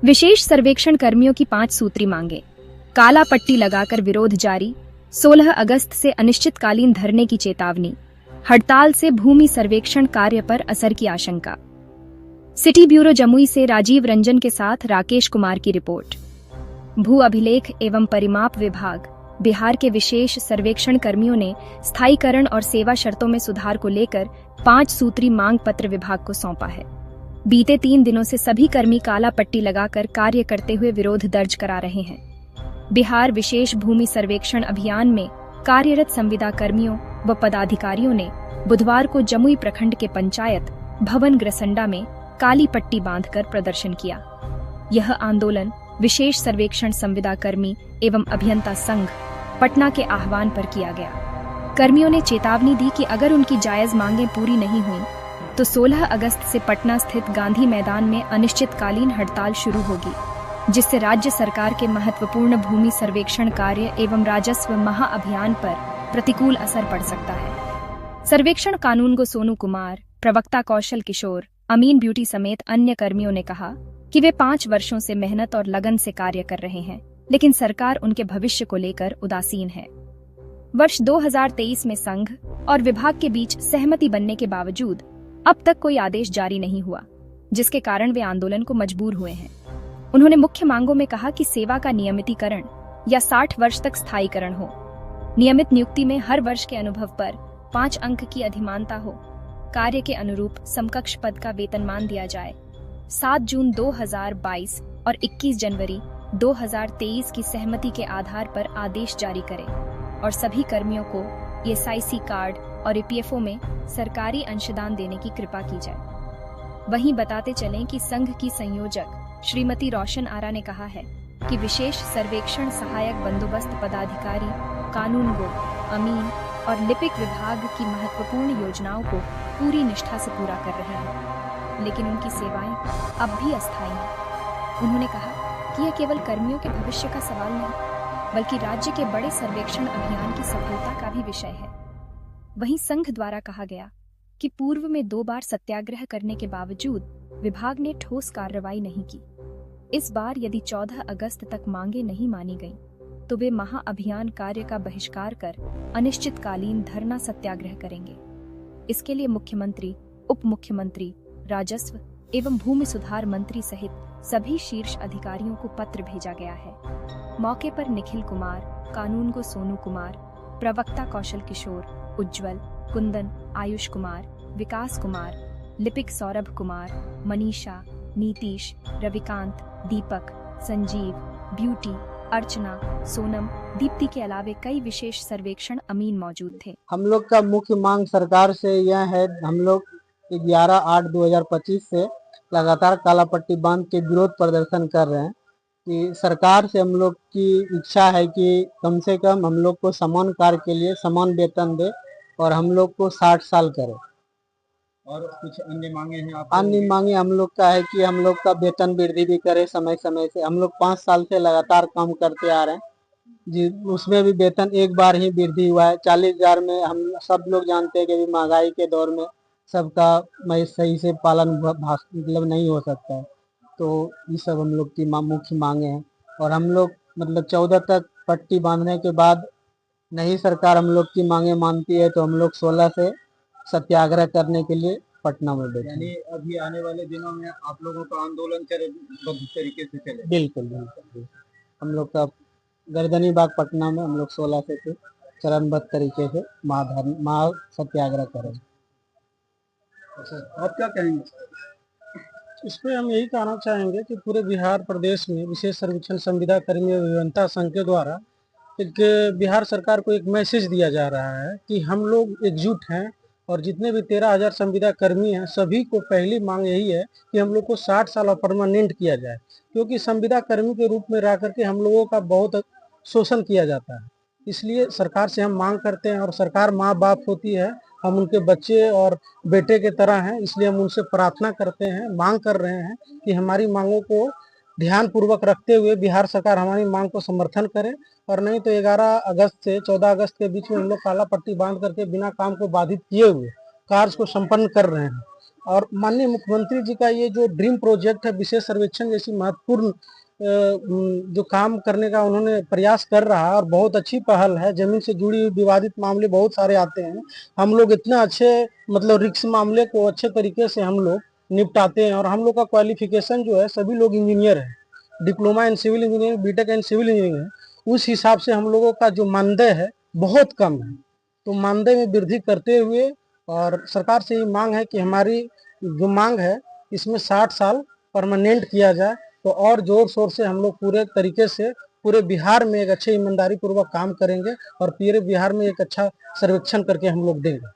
विशेष सर्वेक्षण कर्मियों की 5 सूत्री मांगे। काला पट्टी लगाकर विरोध जारी। 16 अगस्त से अनिश्चितकालीन धरने की चेतावनी। हड़ताल से भूमि सर्वेक्षण कार्य पर असर की आशंका। सिटी ब्यूरो जमुई से राजीव रंजन के साथ राकेश कुमार की रिपोर्ट। भू अभिलेख एवं परिमाप विभाग बिहार के विशेष सर्वेक्षण कर्मियों ने स्थायीकरण और सेवा शर्तों में सुधार को लेकर 5 सूत्री मांग पत्र विभाग को सौंपा है। बीते 3 दिनों से सभी कर्मी काला पट्टी लगाकर कार्य करते हुए विरोध दर्ज करा रहे हैं। बिहार विशेष भूमि सर्वेक्षण अभियान में कार्यरत संविदा कर्मियों व पदाधिकारियों ने बुधवार को जमुई प्रखंड के पंचायत भवन ग्रसंडा में काली पट्टी बांधकर प्रदर्शन किया। यह आंदोलन विशेष सर्वेक्षण संविदा कर्मी एवं अभियंता संघ पटना के आह्वान पर किया गया। कर्मियों ने चेतावनी दी कि अगर उनकी जायज मांगें पूरी नहीं हुई तो 16 अगस्त से पटना स्थित गांधी मैदान में अनिश्चितकालीन हड़ताल शुरू होगी, जिससे राज्य सरकार के महत्वपूर्ण भूमि सर्वेक्षण कार्य एवं राजस्व महाअभियान पर प्रतिकूल असर पड़ सकता है। सर्वेक्षण कानून को सोनू कुमार, प्रवक्ता कौशल किशोर, अमीन ब्यूटी समेत अन्य कर्मियों ने कहा कि वे 5 वर्षों से मेहनत और लगन से कार्य कर रहे हैं, लेकिन सरकार उनके भविष्य को लेकर उदासीन है। वर्ष 2023 में संघ और विभाग के बीच सहमति बनने के बावजूद अब तक कोई आदेश जारी नहीं हुआ, जिसके कारण वे आंदोलन को मजबूर हुए हैं। उन्होंने मुख्य मांगों में कहा कि सेवा का नियमितीकरण या 60 वर्ष तक स्थायीकरण हो, नियमित नियुक्ति में हर वर्ष के अनुभव पर 5 अंक की अधिमानता हो, कार्य के अनुरूप समकक्ष पद का वेतनमान दिया जाए, 7 जून 2022 और 21 जनवरी 2023 की सहमति के आधार पर आदेश जारी करें और सभी कर्मियों को ESIC कार्ड और EPFO में सरकारी अंशदान देने की कृपा की जाए। वहीं बताते चलें कि संघ की संयोजक श्रीमती रोशन आरा ने कहा है कि विशेष सर्वेक्षण सहायक बंदोबस्त पदाधिकारी कानूनगो, अमीन और लिपिक विभाग की महत्वपूर्ण योजनाओं को पूरी निष्ठा से पूरा कर रहे हैं, लेकिन उनकी सेवाएं अब भी अस्थायी हैं। उन्होंने कहा कि यह केवल कर्मियों के भविष्य का सवाल नहीं, बल्कि राज्य के बड़े सर्वेक्षण अभियान की सफलता का भी विषय है। वहीं संघ द्वारा कहा गया कि पूर्व में 2 बार सत्याग्रह करने के बावजूद विभाग ने ठोस कार्रवाई नहीं की। इस बार यदि 14 अगस्त तक मांगे नहीं मानी गईं, तो वे महाअभियान कार्य का बहिष्कार कर अनिश्चितकालीन धरना सत्याग्रह करेंगे। इसके लिए मुख्यमंत्री, उप मुख्यमंत्री, राजस्व एवं भूमि सुधार मंत्री सहित सभी शीर्ष अधिकारियों को पत्र भेजा गया है। मौके पर निखिल कुमार, कानून को सोनू कुमार, प्रवक्ता कौशल किशोर, उज्जवल, कुंदन, आयुष कुमार, विकास कुमार, लिपिक सौरभ कुमार, मनीषा, नीतीश, रविकांत, दीपक, संजीव, ब्यूटी, अर्चना, सोनम, दीप्ति के अलावे कई विशेष सर्वेक्षण अमीन मौजूद थे। हम लोग का मुख्य मांग सरकार से यह है, हम लोग 11/8/2025 से लगातार काला पट्टी बांध के विरोध प्रदर्शन कर रहे हैं कि सरकार से हम लोग की इच्छा है कि कम से कम हम लोग को समान कार्य के लिए समान वेतन दे और हम लोग को 60 साल करे। और कुछ अन्य मांगे हैं आप? अन्य मांगे हम लोग का है कि हम लोग का वेतन वृद्धि भी करे समय समय से। हम लोग 5 साल से लगातार काम करते आ रहे हैं जी, उसमें भी वेतन एक बार ही वृद्धि हुआ है। 40,000 में हम सब लोग जानते हैं कि महंगाई के दौर में सबका सही से पालन मतलब नहीं हो सकता है, तो ये सब हम लोग की मुख्य मांगे हैं। और हम लोग मतलब 14 तक पट्टी बांधने के बाद नहीं सरकार हम लोग की मांगे मानती है तो हम लोग 16 से सत्याग्रह करने के लिए पटना में बैठे। यानी अभी आने वाले दिनों में आप लोगों का आंदोलन चरणबद्ध तरीके से चले? बिल्कुल बिल्कुल। हम लोग का गर्दनी बाग पटना में हम लोग 16 से चरणबद्ध तरीके से महा सत्याग्रह करें। आप क्या कहेंगे? इस पर हम यही कहना चाहेंगे कि पूरे बिहार प्रदेश में विशेष सर्वेक्षण संविदा कर्मी एवं अभियंता संघ के द्वारा एक बिहार सरकार को एक मैसेज दिया जा रहा है कि हम लोग एकजुट हैं और जितने भी 13,000 संविदा कर्मी हैं सभी को पहली मांग यही है कि हम लोग को 60 साल और परमानेंट किया जाए, क्योंकि संविदा कर्मी के रूप में रह करके हम लोगों का बहुत शोषण किया जाता है। इसलिए सरकार से हम मांग करते हैं और सरकार माँ बाप होती है, हम उनके बच्चे और बेटे के तरह हैं, इसलिए हम उनसे प्रार्थना करते हैं, मांग कर रहे हैं कि हमारी मांगों को ध्यान पूर्वक रखते हुए बिहार सरकार हमारी मांग को समर्थन करे, और नहीं तो 11 अगस्त से 14 अगस्त के बीच में हम लोग काला पट्टी बांध करके बिना काम को बाधित किए हुए कार्य को संपन्न कर रहे हैं। और माननीय मुख्यमंत्री जी का ये जो ड्रीम प्रोजेक्ट है विशेष सर्वेक्षण जैसी महत्वपूर्ण जो काम करने का उन्होंने प्रयास कर रहा है और बहुत अच्छी पहल है। जमीन से जुड़ी हुई विवादित मामले बहुत सारे आते हैं, हम लोग इतना अच्छे मतलब रिक्स मामले को अच्छे तरीके से हम लोग निपटाते हैं। और हम लोग का क्वालिफिकेशन जो है सभी लोग इंजीनियर है, diploma in civil engineering, B Tech and civil engineering है। उस हिसाब से हम लोगों का जो मानदेय है बहुत कम है, तो मानदेय में वृद्धि करते हुए और सरकार से ये मांग है कि हमारी जो मांग है इसमें 60 साल परमानेंट किया जाए, तो और जोर शोर से हम लोग पूरे तरीके से पूरे बिहार में एक अच्छे ईमानदारी पूर्वक काम करेंगे और पूरे बिहार में एक अच्छा सर्वेक्षण करके हम लोग देंगे।